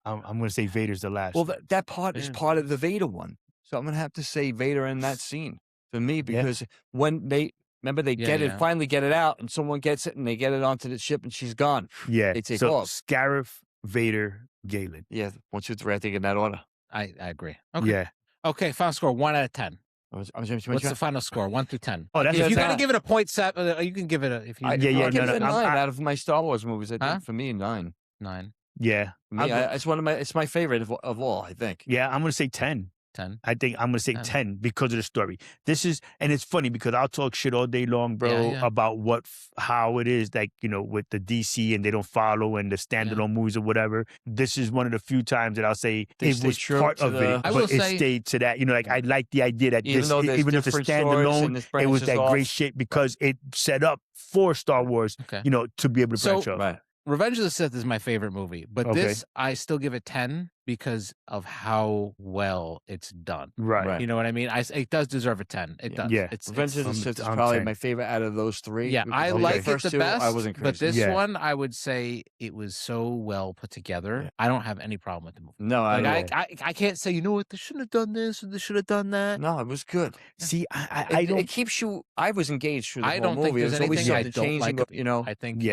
I'm going to say Vader's the last. Well, one. that part is part of the Vader one. So I'm going to have to say Vader in that scene for me because when they finally get it out and someone gets it and they get it onto the ship and she's gone. Yeah. They take so off. Scarif, Vader, Galen. Yeah. 1, 2, 3. I think in that order. I agree. Okay. Yeah. Okay. Final score 1 out of 10. What's the final score? 1 through 10. Oh, that's if you got to give it a 0.7, you can give it a. If you, I give it a 9 I'm out of my Star Wars movies. I think for me 9. 9. Yeah. For me, it's my favorite of all. I think. Yeah, I'm going to say 10. 10. I think I'm going to say 10 because of the story. And it's funny because I'll talk shit all day long, bro, about how it is, like, with the DC and they don't follow and the standalone movies or whatever. This is one of the few times that I'll say it was part of it, but it stayed to that. I like the idea that even if it's standalone, it was that great shit because it set up for Star Wars, to be able to branch off. Right. Revenge of the Sith is my favorite movie, but this I still give it 10 because of how well it's done. Right. You know what I mean? It does deserve a 10. It does. Yeah. Revenge of the Sith is probably my favorite out of those 3. Yeah, I like it the best. I wasn't crazy. But this one, I would say it was so well put together. I don't have any problem with the movie. No, I can't say, you know what, they shouldn't have done this or they should have done that. No, it was good. See, I don't. It keeps you. I was engaged through the whole don't think movie. there's There's always anything something I don't changing. like. I think.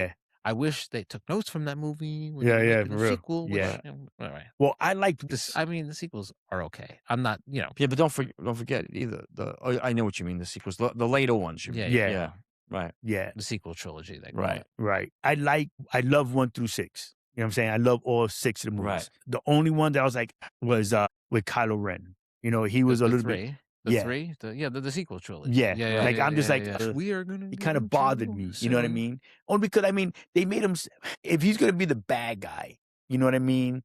I wish they took notes from that movie. For real. Sequel, anyway. Well, I like this. I mean, the sequels are okay. I'm not, Yeah, but don't forget either. I know what you mean. The sequels, the later ones. You mean. Yeah. Right. Yeah. The sequel trilogy. Right. I love 1 through 6. You know what I'm saying? I love all 6 of the movies. Right. The only one that I was like was with Kylo Ren. He was a little bit. The sequel trilogy. Yeah. Like, I'm just like, we are gonna. It kind of bothered me. You know what I mean? Only because they made him. If he's gonna be the bad guy, you know what I mean?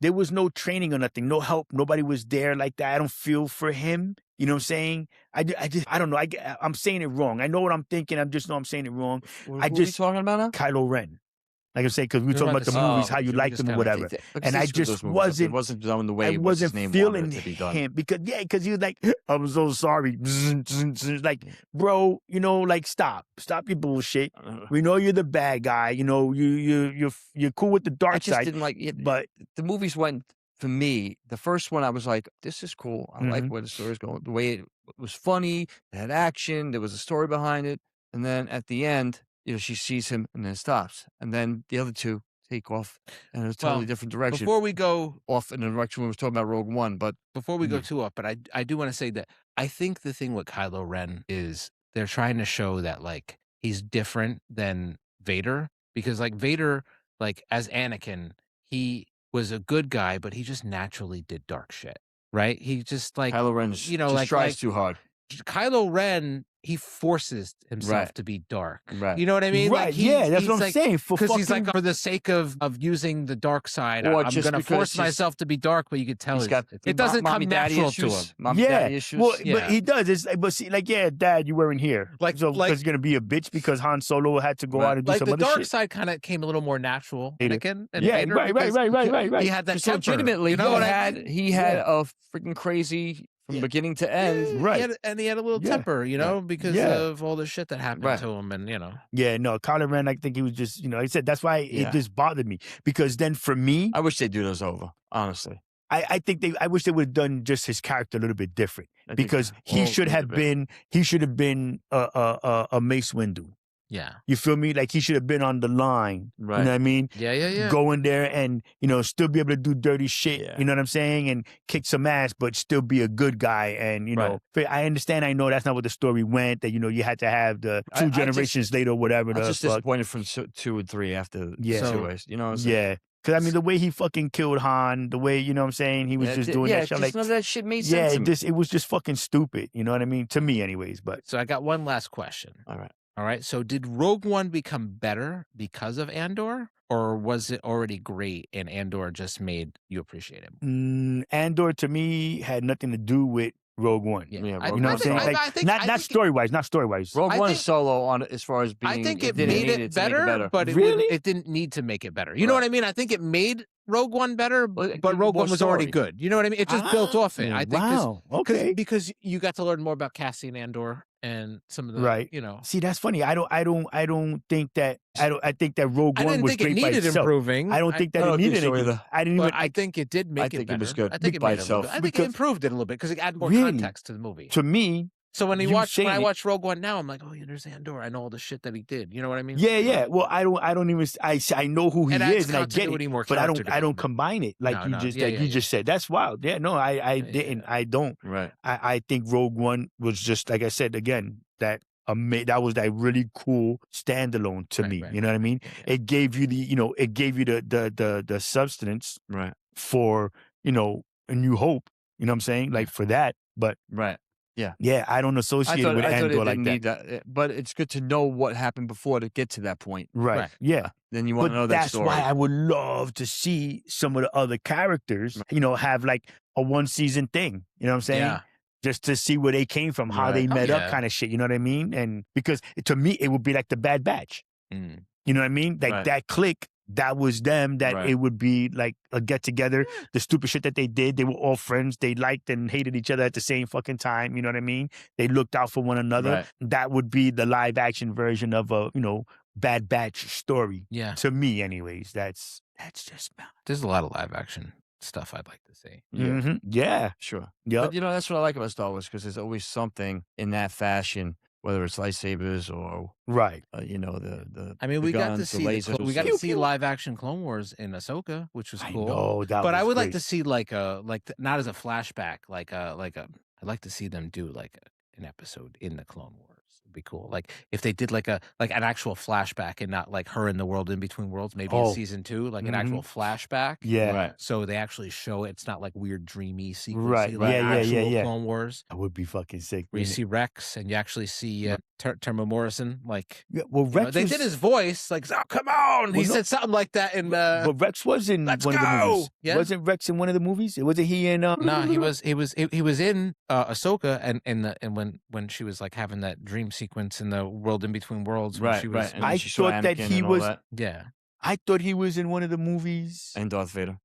There was no training or nothing, no help, nobody was there like that. I don't feel for him. You know what I'm saying? I don't know. I'm saying it wrong. I know what I'm thinking. I just know I'm saying it wrong. What are you talking about now? Kylo Ren. Like I'm saying, because we were talking about the movies, how you like them or whatever. And I just wasn't. It wasn't done the way I wasn't feeling to be done. him because he was like, I'm so sorry. Like, bro, like stop your bullshit. We know you're the bad guy. You're cool with the dark side. I just didn't like it. But the movies went, for me, the first one I was like, this is cool. I like where the story's going. The way it was funny, it had action, there was a story behind it, and then at the end, she sees him and then stops. And then the other 2 take off in a totally different direction. Before we go off in the direction we were talking about Rogue One, but before we go too up, but I do want to say that I think the thing with Kylo Ren is they're trying to show that like he's different than Vader, because like Vader, like as Anakin, he was a good guy, but he just naturally did dark shit, right? He just like Kylo Ren just tries too hard. Kylo Ren, he forces himself to be dark. Right. You know what I mean? Right. Like that's what I'm saying. Because he's like, for the sake of using the dark side, I'm going to force myself to be dark, but you could tell it doesn't come natural to him. Daddy issues. Well, but he does. It's but see, like, Dad, you weren't here. Because you're going to be a bitch because Han Solo had to go out and do some other shit. Like, the dark side kind of came a little more natural. Anakin and Vader, right. He had that temper. Legitimately, he had a freaking crazy... From beginning to end, right? He had a little temper, because of all the shit that happened to him, and Yeah, no, Kylo Ren, I think he was just, I said that's why it just bothered me, because then for me, I wish they'd do those over. Honestly, I wish they would have done just his character a little bit different, because he should have been a Mace Windu. Yeah. You feel me? Like, he should have been on the line. Right. You know what I mean? Yeah. Go in there and, still be able to do dirty shit. Yeah. You know what I'm saying? And kick some ass, but still be a good guy. And, I understand. I know that's not what the story went, that, you had to have the 2 generations later or whatever. I was just disappointed from 2 and 3 after two ways. Yeah. Because, the way he fucking killed Han, the way, what I'm saying, he was just doing that shit. Like, none of that shit made sense to me. It was just fucking stupid. You know what I mean? To me, anyways. But so I got one last question. All right. So did Rogue One become better because of Andor, or was it already great and Andor just made you appreciate it? Andor to me had nothing to do with Rogue One. Yeah, you know what I'm saying? Like, not story wise. Rogue One is solo on as far as being. I think it made it better, but it didn't need to make it better. You know what I mean? I think it made Rogue One better, but Rogue One was already good. You know what I mean? It just built off it. I think okay. because you got to learn more about Cassian Andor, and some of the, you know. See, that's funny. I don't think that. I think that Rogue One was great by itself. Improving. I don't think that it needed it. Either. I didn't even. I think it did make it better. I think it was good. I think it by made itself. I think it improved it a little bit because it added more context to the movie. To me. So when I watch Rogue One now, I'm like, oh yeah, there's Andor. I know all the shit that he did. You know what I mean? Yeah. Well, I don't even. I know who he is, and I get it. But I don't combine it like you just said. That's wild. Yeah, no, I didn't. I don't. Right. I think Rogue One was just like I said again that was that really cool standalone to me. You know what I mean? Yeah. It gave you the substance for A New Hope. You know what I'm saying? Like for that, but Yeah, I don't associate it with Andor like that. But it's good to know what happened before to get to that point. Right. Yeah. Then you want to know that story. That's why I would love to see some of the other characters, have like a 1-season thing. You know what I'm saying? Yeah. Just to see where they came from, how they met up kind of shit. You know what I mean? And because to me, it would be like the Bad Batch. Mm. You know what I mean? Like that clique. That was them, it would be like a get together. The stupid shit that they did, they were all friends. They liked and hated each other at the same fucking time. You know what I mean? They looked out for one another. Right. That would be the live action version of a, Bad Batch story. Yeah. To me, anyways, that's just. There's a lot of live action stuff I'd like to see. Yeah. Mm-hmm. Yeah. Sure. Yep. But that's what I like about Star Wars because there's always something in that fashion. Whether it's lightsabers or the I mean, we got to see lasers. We got to see live action Clone Wars in Ahsoka, which was cool. I know, but I would like to see not as a flashback, I'd like to see them do an episode in the Clone Wars. It'd be cool. Like if they did an actual flashback and not like her in the world in between worlds, maybe in season 2, an actual flashback. Yeah. Right. So they actually show it's not like weird dreamy sequency. Right. Yeah. Clone Wars. That would be fucking sick. Where you see Rex and you actually see Terma Morrison. Rex they did his voice oh come on. He said something like that in but Rex was in one of the movies. Yeah? Wasn't Rex in one of the movies? Wasn't he in No, he was in Ahsoka and when she was having that dream sequence in the world in between worlds. Right. I thought that he was. Yeah. I thought he was in one of the movies. And Darth Vader.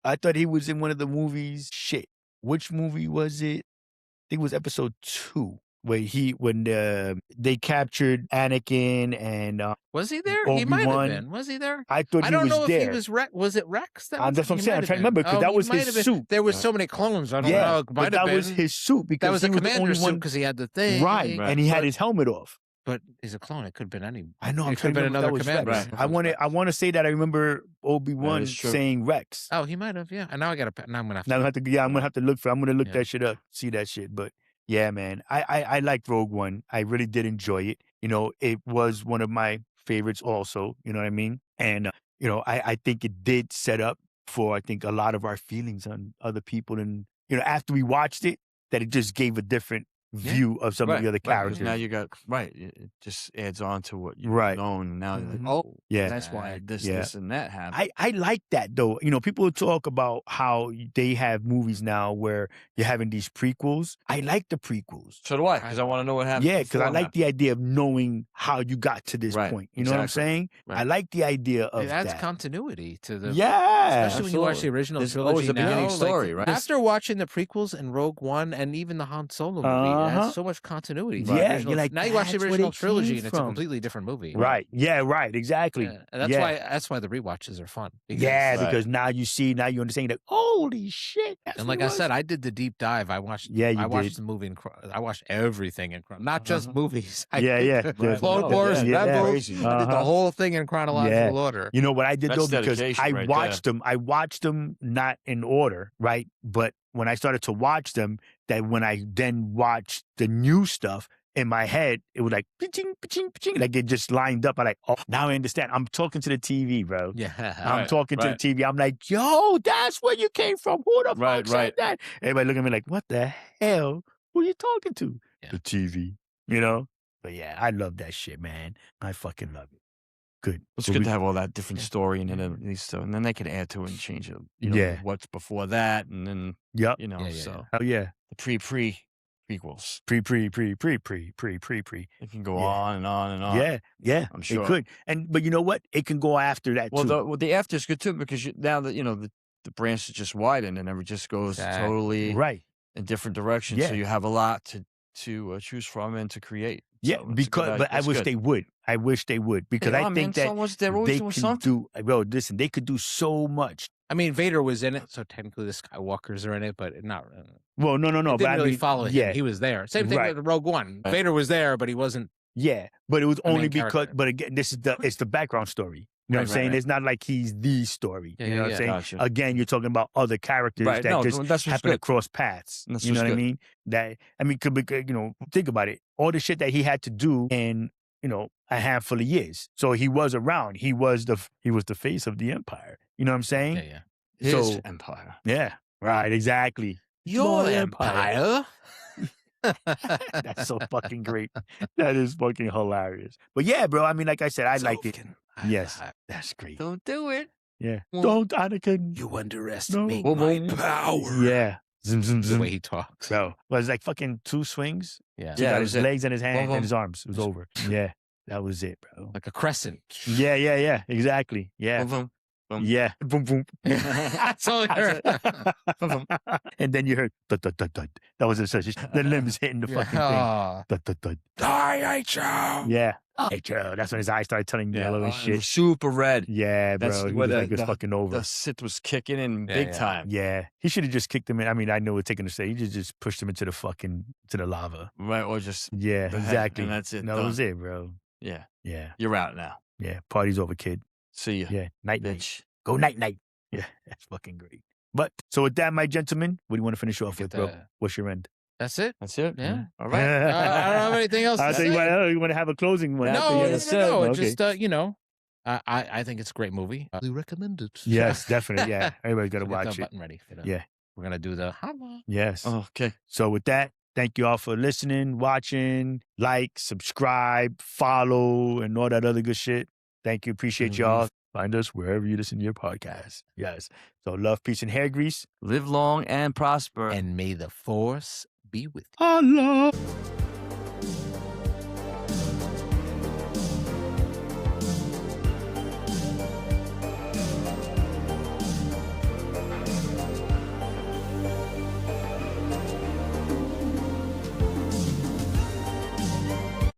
I thought he was in one of the movies. Shit. Which movie was it? I think it was episode 2. When they captured Anakin and was he there? Obi-Wan. He might have been. Was he there? I thought he was there. I don't know if he was Rex. Was it Rex? That's what I'm saying. I'm trying to remember because that was his suit. There was so many clones. I don't know. But that was his suit because that was he the was the only commander's suit one because he had the thing. Right. And he had his helmet off. But he's a clone. It could have been any. I know. It could have been another commander. Right. I want to say that I remember Obi-Wan saying Rex. Oh, he might have. Yeah. And now I got to. Now I'm gonna have to. I'm gonna have to look for. I'm gonna look that shit up. See that shit. But yeah, man, I liked Rogue One. I really did enjoy it. It was one of my favorites. Also, you know what I mean. And I think it did set up for a lot of our feelings on other people. And after we watched it, that it just gave a different view of some of the other characters. Now you got it just adds on to what you've known. Now you're like, that's why this and that happened. I like that though. People talk about how they have movies now where you're having these prequels. I like the prequels. So do I, because I want to know what happened. Yeah, because I like the idea of knowing how you got to this point. You know what I'm saying? Right. I like the idea of that. It adds continuity to the especially when you watch the original There's trilogy. Always a beginning story, right? After watching the prequels and Rogue One and even the Han Solo movie. It has so much continuity. Yeah, you're like, now you watch the original trilogy and it's a completely different movie. Right. Yeah, right. Exactly. Yeah. And that's why the rewatches are fun. Because now you understand that, holy shit. And like I said, I did the deep dive. I watched the movie I watched everything in not just movies. Clone Wars, Rebels. I did the whole thing in chronological order. You know what I did though? Because I watched them not in order, right? But when I started to watch them, that when I then watched the new stuff in my head, it was like, pa-ching, pa-ching, pa-ching. Like it just lined up. I'm like, oh, now I understand. I'm talking to the TV, bro. Yeah. I'm talking to the TV. I'm like, yo, that's where you came from. Who the fuck said that? Everybody look at me like, what the hell? Who are you talking to? Yeah. The TV, But yeah, I love that shit, man. I fucking love it. Good. It's good to have all that different story and then they can add to it and change it. What's before that and then so oh yeah. The prequels. Pre. It can go on and on and on. Yeah. I'm sure it could. But you know what? It can go after that too. The after is good too because now that the branch is just widened and it just goes totally right in different directions. So you have a lot to choose from and to create. Yeah, So because but I wish they would. I wish they would because I think that they're always they doing can something. bro. Listen, they could do so much. I mean, Vader was in it, so technically the Skywalkers are in it, but not. Well, no. It didn't but really I mean, follow him. yeah, He was there. Same thing with Rogue One. Right. Vader was there, but he wasn't. yeah, but it was the main only because. character. But again, it's the background story. You know what I'm saying? Right. It's not like he's the story. Yeah, you know what I'm saying? Gotcha. Again, you're talking about other characters Right. that No, just that's what's happen to good. cross paths. That's You know what's what I good. mean? That I mean, think about it. All the shit that he had to do in a handful of years. So he was around. He was the face of the empire. You know what I'm saying? Yeah. His empire. Yeah. Right. Exactly. Your My empire. That's so fucking great. That is fucking hilarious. But yeah, bro. I mean, like I said, I liked it. Yes, that's great. Don't do it. Yeah. Well, Don't, Anakin. You underestimate No. my power. Yeah. Zoom, zoom, The zoom. way he talks. Bro, it was like fucking 2 swings. Yeah. He Yeah, got it his was it. legs and his hands Boom, and his arms. It was over. Yeah. That was it, bro. Like a crescent. Yeah. Exactly. Yeah. Boom, boom. Yeah. Boom, boom. That's all I heard. And then you heard thud, thud, thud, thud. That was the limbs hitting the fucking thing. Oh. Thud, thud, thud. I hate you. Yeah. Hey, Joe. That's when his eyes started turning yellow and it shit. was super red. Yeah, That's bro. He where was like, it was the- fucking over. The Sith was kicking in Yeah, big yeah. time. Yeah. He should have just kicked him in. I mean, I know we're taking a say. He just pushed him into the lava. Right, or just Yeah, the head, exactly. and that's it. No, that done. was it, bro. Yeah, Yeah. you're out now. Yeah. Party's over, kid. See ya, Yeah. Night, night. bitch. Go night, night. Yeah. That's fucking great. But so with that, my gentlemen, what do you want to finish off Get with, bro? the- What's your end? That's it. That's it. Yeah. All right. I don't have anything else to I say. think you want to have a closing one. after No, you- no. Okay. Just I think it's a great movie. I recommend it. Yes, definitely. Yeah. Everybody's got to So get the watch it. button ready. Yeah. We're gonna do the holla. Yes. Oh, okay. So with that, thank you all for listening, watching, like, subscribe, follow, and all that other good shit. Thank you. Appreciate y'all. Find us wherever you listen to your podcast. Yes. So love, peace, and hair grease. Live long and prosper. And may the force be with you. Allah.